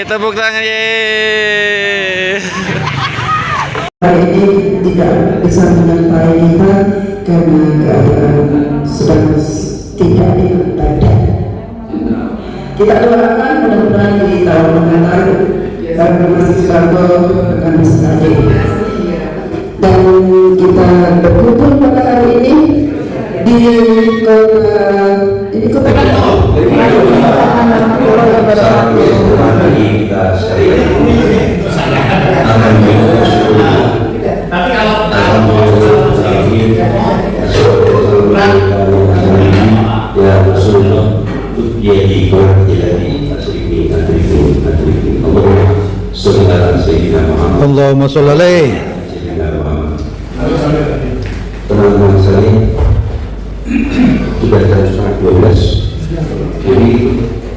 tepuk tangan ye. Hari ini tidak bisa menyampaikan karena keadaan sedang tidak ikut badan. Kita doakan mudah-mudahan di tahun mendatang dan Mas Soeharto akan sekali. Dan kita berkumpul pada hari ini di kota Allahumma sholli alaihi. Teman-teman sekalian, sudah jam 11:30. Jadi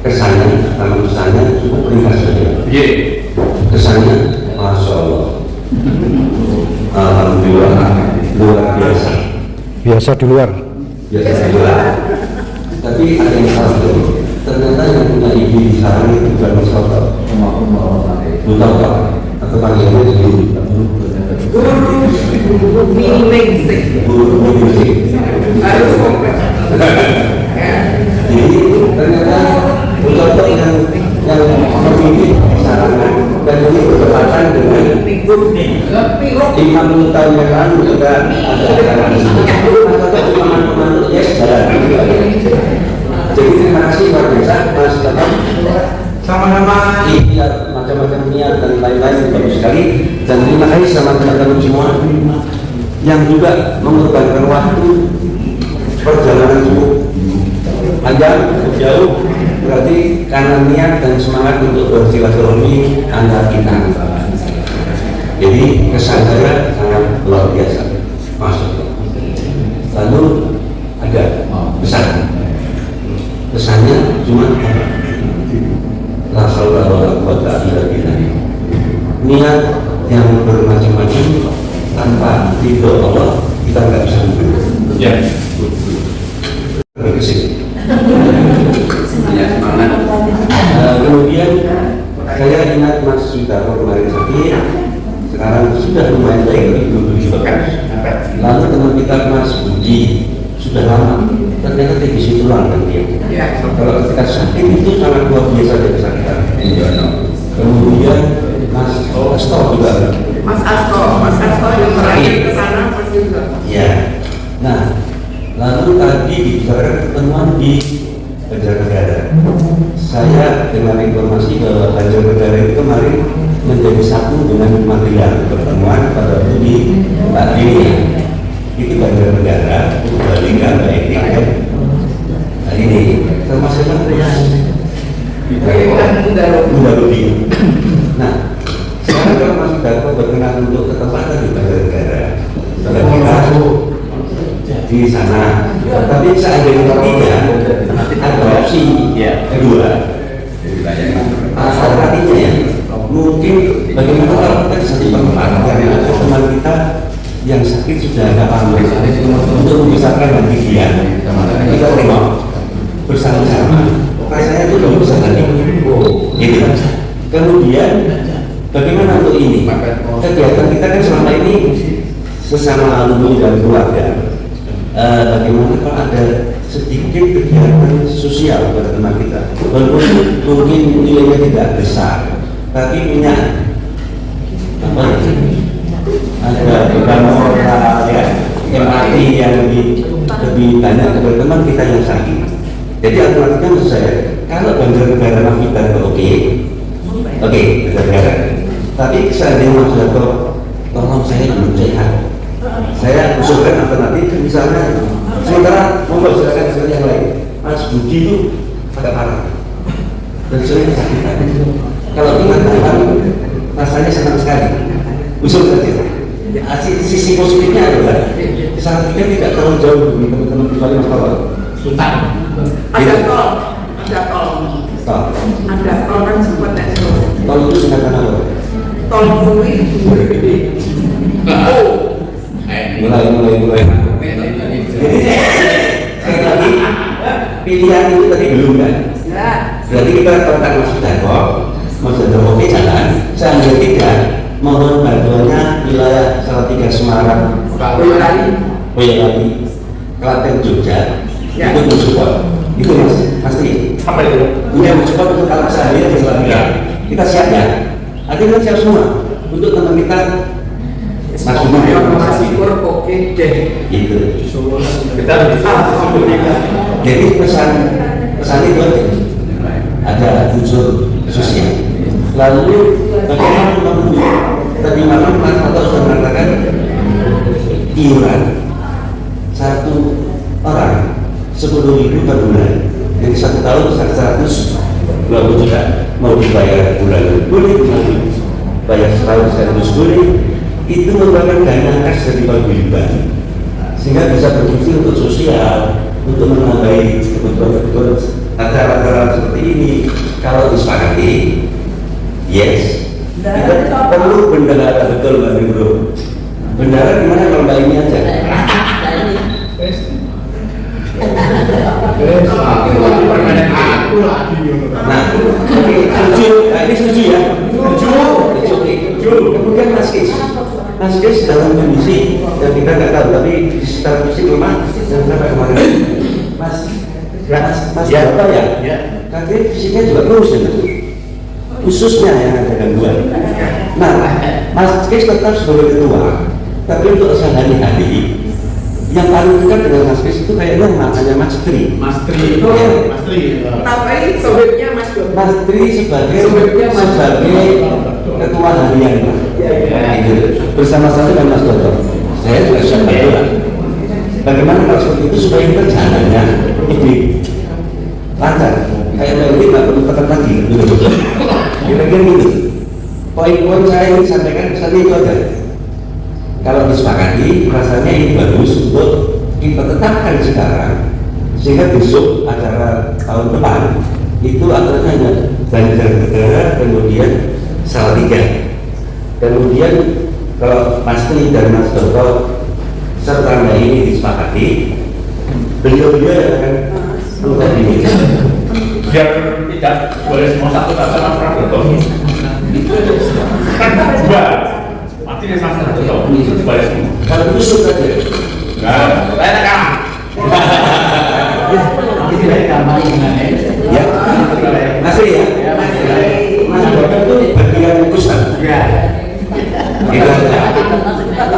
kesannya, kalau kesannya cukup ringkas saja. Kesannya, masya Allah, alhamdulillah, luar biasa. Biasa di luar. Biasa di luar. Tapi ada yang salah tuh. Ternyata yang punya ibu di sana itu bukan masalah. Bukan Pak, atau panggilnya guru. Guru musik. Harus kompleks. Jadi ternyata untuk yang memilih sarana dan ini bertepatan dengan 50 tahun yang lalu juga ada sarana di sini. Maka teman-teman ya jalan. Jadi terima kasih luar biasa Mas Bapak. Sama-sama ikhtiar macam-macam niat dan lain-lain bagus sekali, dan terima kasih sama teman-teman semua yang juga mengorbankan waktu perjalanan cukup panjang jauh, berarti karena niat dan semangat untuk bersilaturahmi antar kita. Jadi kesan saya sangat luar biasa, maksudnya. Lalu ada pesan, pesannya cuma la haula wala quwwata illa billah. Niat yang bermacam-macam tanpa ridho Allah kita nggak bisa menggunakan. Ya. Kesini. Ya, semangat. Kemudian saya ingat Mas Soeharto kemarin sakit, sekarang sudah lumayan baik dari dulu juga. Lalu teman kita Mas Budi sudah lama, ternyata TBC tulang kan dia. Ya. Kalau ketika sakit itu sangat luar biasa dari kesakitan. Kemudian Mas Asto juga. Mas Asto yang terakhir ke sana Mas juga. Ya. Nah, lalu tadi dibicarakan pertemuan di Banjarnegara. Saya dengan informasi bahwa Banjarnegara itu kemarin menjadi satu dengan Magelang, pertemuan pada waktu di Pak Dini. Itu Banjarnegara, Purbalingga, Mbak Edi, nah ini termasuk Bunda Rudi. Nah, sekarang kalau Mas Soeharto berkenan untuk ke tempat di Banjarnegara, kita di sana. Tapi seandainya tidak, ada opsi kedua. Artinya ya, mungkin bagaimana kalau kita bisa diperlukan karena teman kita yang sakit sudah agak paham untuk memisahkan nanti dia kita terima bersama-sama. Rasanya itu belum bisa tadi gitu. Kemudian bagaimana untuk ini kegiatan kita kan selama ini sesama alumni dan keluarga, bagaimana kalau ada sedikit kegiatan sosial pada teman kita, walaupun mungkin nilainya tidak besar tapi punya apa ada beban moral ya, empati yang lebih banyak kepada teman kita yang sakit. Jadi alternatifnya menurut saya, kalau Banjarnegara Nafita itu oke, Banjarnegara. Tapi seandainya Mas Soeharto, tolong saya belum sehat, saya usulkan alternatif misalnya, sementara monggo silakan seperti yang lain. Mas Budi itu agak parah dan sering kesakitan. Kalau ingat rasanya senang sekali, usul saja. Sisi positifnya adalah saat kita tidak terlalu jauh dari teman-teman kecuali masalah Sultan. Ada tol kan sempat tol itu singkatan apa? Tol Bumi. Mulai. Jadi sekali lagi pilihan itu tadi belum kan? Berarti kita kontak Mas Soeharto. Maksudnya oke jalan, seandainya tidak, mohon bantuannya wilayah Salatiga Semarang, Boyolali, Klaten, Jogja, itu mensupport. Itu pasti. Apa itu? Punya mensupport untuk kalau saya di Salatiga. Kita siap ya. Artinya siap semua untuk teman kita. Masih oke deh. Itu. Kita jadi pesan itu ada unsur sosial. Lalu bagaimana memenuhi tadi malam Mas Toto sudah mengatakan iuran satu orang 10.000 per bulan, jadi 1 tahun 120 juta, mau dibayar bulan boleh, mau dibayar setahun sekaligus boleh. Itu merupakan dana kas dari paguyuban sehingga bisa berfungsi untuk sosial, untuk menambahi kebutuhan acara-acara seperti ini. Kalau disepakati, yes, kita perlu bendahara, betul Mbak Bro. Bendahara gimana kalau Mbak ini aja? Nah, oke, setuju. Nah, ini setuju ya? Setuju. Kemudian Mas Kis dalam kondisi yang kita nggak tahu, tapi secara fisik lemah dan sampai kemarin. Mas Bapak ya? Kakek fisiknya juga kurus ya? Khususnya yang ada gangguan. Nah, Mas Kis tetap sebagai ketua, tapi untuk sehari-hari yang paling dekat dengan Mas Kis itu kayaknya namanya Mas Tri. Mas Tri itu ya. Mas Tri. Tapi sobeknya Mas Doni. Mas Tri sebagai ketua harian. Itu bersama-sama dengan Mas Toto. Saya juga siap bantu. Bagaimana kalau seperti itu supaya kita jalannya lebih lancar. Kayak ini nggak perlu tekan lagi. Kira-kira gitu. Poin-poin saya yang disampaikan misalnya itu aja. Kalau disepakati, rasanya ini bagus untuk kita tetapkan sekarang, sehingga besok acara tahun depan itu acaranya Banjarnegara, kemudian Salatiga, kemudian kalau Mas Tri dan Mas Toto serta Mbak ini disepakati, beliau-beliau yang akan melakukan ini. Biar tidak boleh semua satu kata Mas Prabowo. Kan dua. Artinya sama satu tahun itu dibalik semua. Kalau itu sudah deh. Nah, saya nak kalah. Ya, masih ya. Mas Toto itu bagian pusat. Ya. Gitu.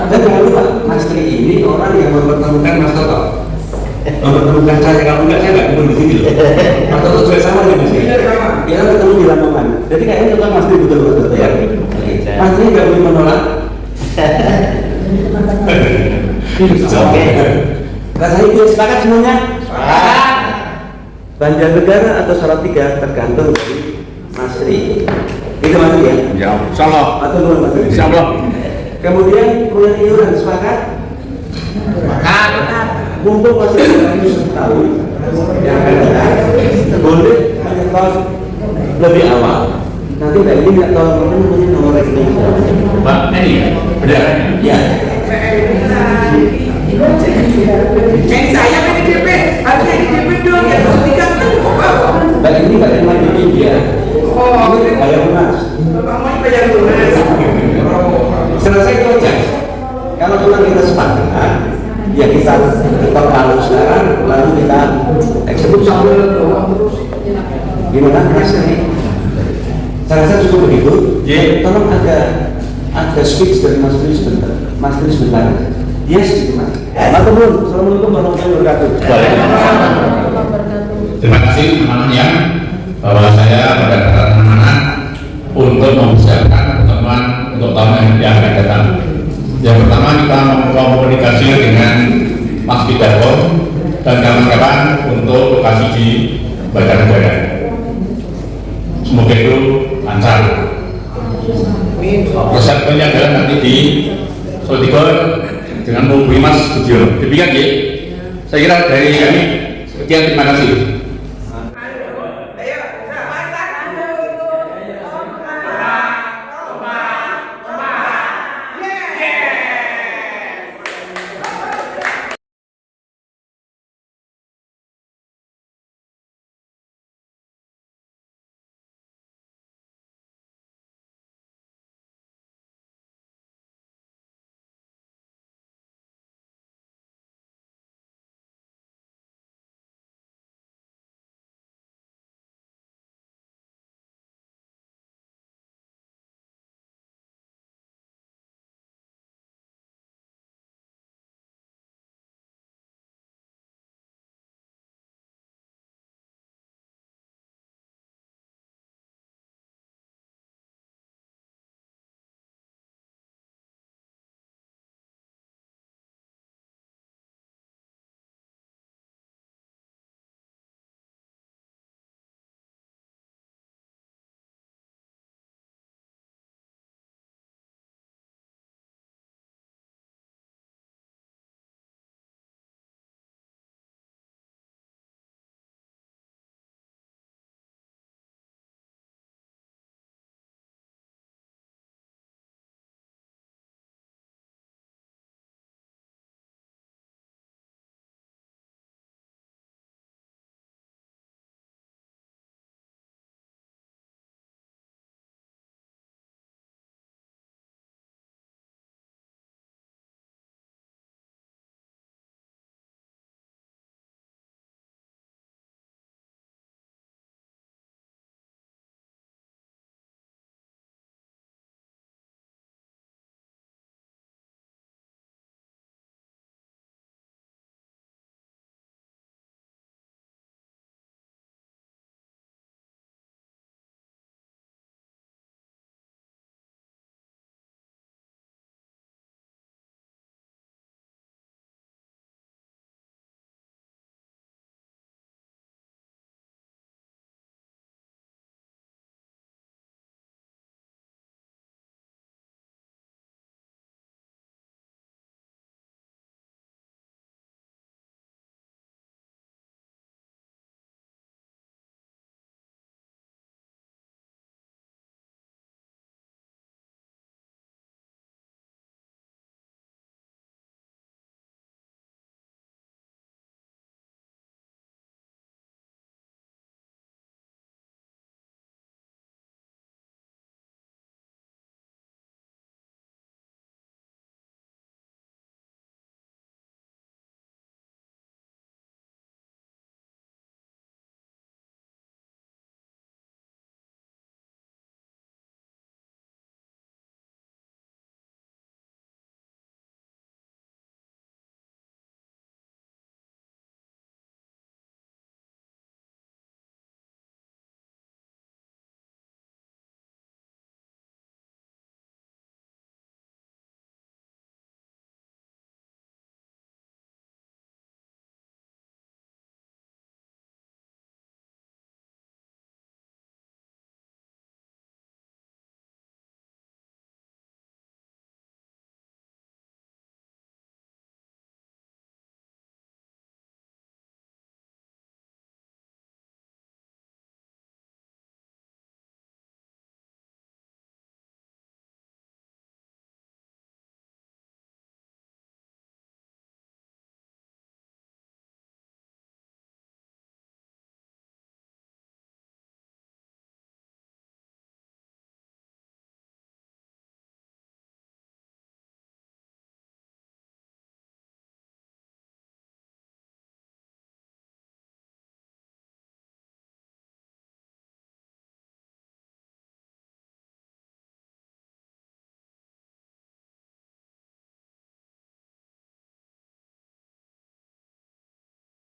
Dan jangan lupa, Mas Tri ini orang yang mempertemukan Mas Toto. Mempertemukan saya, kalau enggak saya nggak ketemu di sini loh. Mas Toto juga sama di sini. Kita ketemu di Lamongan. Jadi kayaknya kita Mas Tri betul-betul ya. Mas Tri nggak boleh menolak. Oke. Rasanya itu sepakat semuanya? Sepakat. Banjarnegara atau Salatiga tergantung dari Mas Tri. Itu Mas Tri ya? Ya, insyaallah. Atau belum Mas Tri? Insyaallah. Kemudian proyek iuran sepakat? Sepakat. Mumpung masih ada 1 tahun yang akan datang, boleh menyetor lebih awal. Nanti Mbak ini nggak tahu apa namanya nomor rekening. Mbak, ini benar? Ya. Yang saya kan di DP, harusnya di DP dong, yang Salatiga kan apa? Mbak ini nggak terima duit dia. Oh, Ini bayar lunas. kamu bayar lunas. Selesai itu aja. Kalau memang kita sepakat, ya kita tetap lalu sekarang, lalu kita eksekusi. Gimana rasanya? Saya rasa cukup begitu. Tolong ada speech dari Mas Tri sebentar. Mas Tri sebentar. Yes, gitu Mas. Assalamualaikum warahmatullahi wabarakatuh. Terima kasih teman-teman bahwa saya berkata teman-teman untuk mempersiapkan pertemuan untuk tahun yang akan datang. Yang pertama kita komunikasi dengan Mas Pidato dan kawan-kawan untuk lokasi di Banjarnegara. Semoga itu lancar. Resepnya adalah nanti di Salatiga dengan menghubungi Mas Budiono. Demikian ya. Saya kira dari kami sekian, terima kasih.